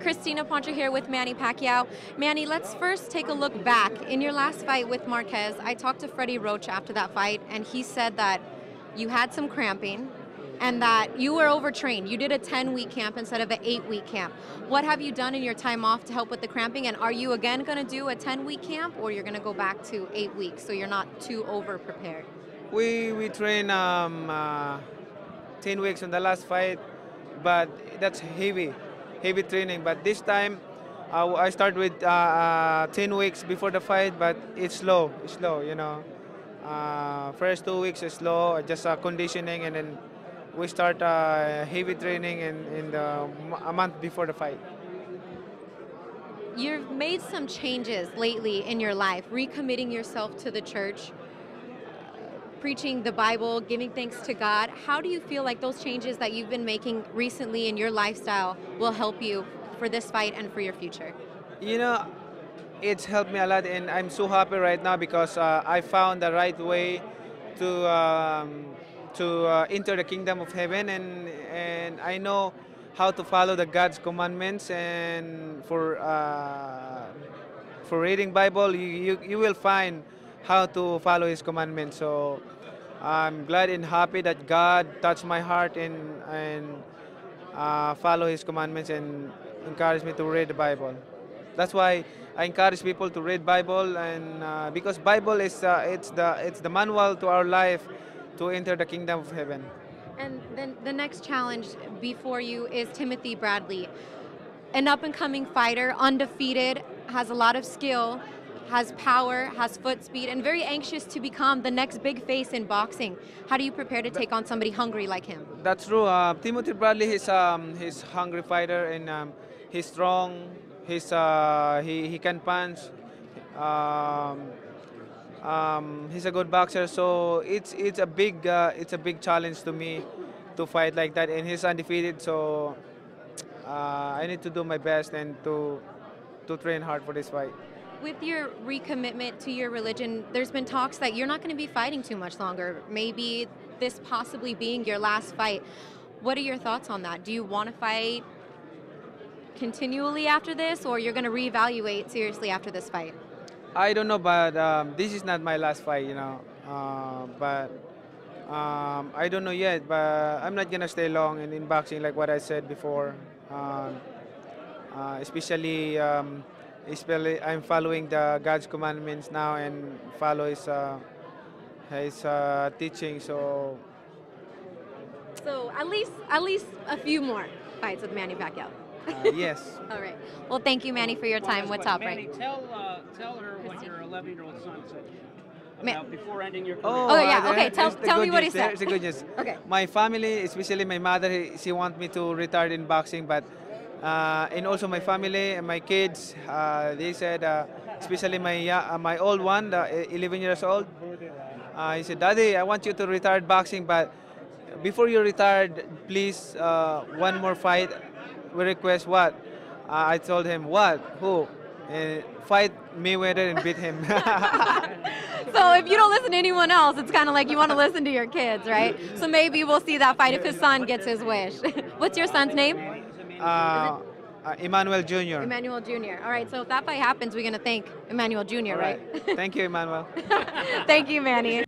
Christina Poncho here with Manny Pacquiao. Manny, let's first take a look back. In your last fight with Marquez, I talked to Freddie Roach after that fight, and he said that you had some cramping and that you were overtrained. You did a 10-week camp instead of an 8-week camp. What have you done in your time off to help with the cramping, and are you again going to do a 10-week camp, or you're going to go back to 8 weeks so you're not too over-prepared? We train 10 weeks on the last fight, but that's heavy training. But this time, I start with 10 weeks before the fight, but it's slow, you know. First 2 weeks is slow, just conditioning, and then we start heavy training a month before the fight. You've made some changes lately in your life, recommitting yourself to the church, preaching the Bible, giving thanks to God. How do you feel like those changes that you've been making recently in your lifestyle will help you for this fight and for your future? You know, it's helped me a lot, and I'm so happy right now because I found the right way to enter the kingdom of heaven, and I know how to follow the God's commandments. And for reading Bible, you will find how to follow His commandments. So I'm glad and happy that God touched my heart and follow His commandments and encourage me to read the Bible. That's why I encourage people to read Bible, and because Bible is it's the manual to our life to enter the kingdom of heaven. And then the next challenge before you is Timothy Bradley, an up-and-coming fighter, undefeated, has a lot of skill, has power, has foot speed, and very anxious to become the next big face in boxing. How do you prepare to take on somebody hungry like him? That's true. Timothy Bradley is he's hungry fighter, and he's strong. He can punch. He's a good boxer, so it's a big challenge to me to fight like that. And he's undefeated, so I need to do my best and to train hard for this fight. With your recommitment to your religion, there's been talks that you're not going to be fighting too much longer. Maybe this possibly being your last fight. What are your thoughts on that? Do you want to fight continually after this, or you're going to reevaluate seriously after this fight? I don't know, but this is not my last fight, you know. But I don't know yet, but I'm not gonna stay long in boxing, like what I said before. Especially I'm following the God's commandments now and follow his teaching. So at least a few more fights with Manny Pacquiao. yes. All right. Well, thank you, Manny, for your time. What's up, Manny, right? tell her what your 11-year-old son said about before ending your career. Oh, yeah. Okay. Tell me what he said. It's the good news. Okay. My family, especially my mother, she wants me to retire in boxing, but and also my family and my kids, they said, especially my old one, the 11 years old, he said, "Daddy, I want you to retire boxing, but before you retired, please one more fight. We request what?" I told him, "What? Who?" Fight Mayweather and beat him. So if you don't listen to anyone else, it's kind of like you want to listen to your kids, right? So maybe we'll see that fight if his son gets his wish. What's your son's name? Emmanuel Jr. Emmanuel Jr. All right, so if that fight happens, we're going to thank Emmanuel Jr., right? Thank you, Emmanuel. Thank you, Manny.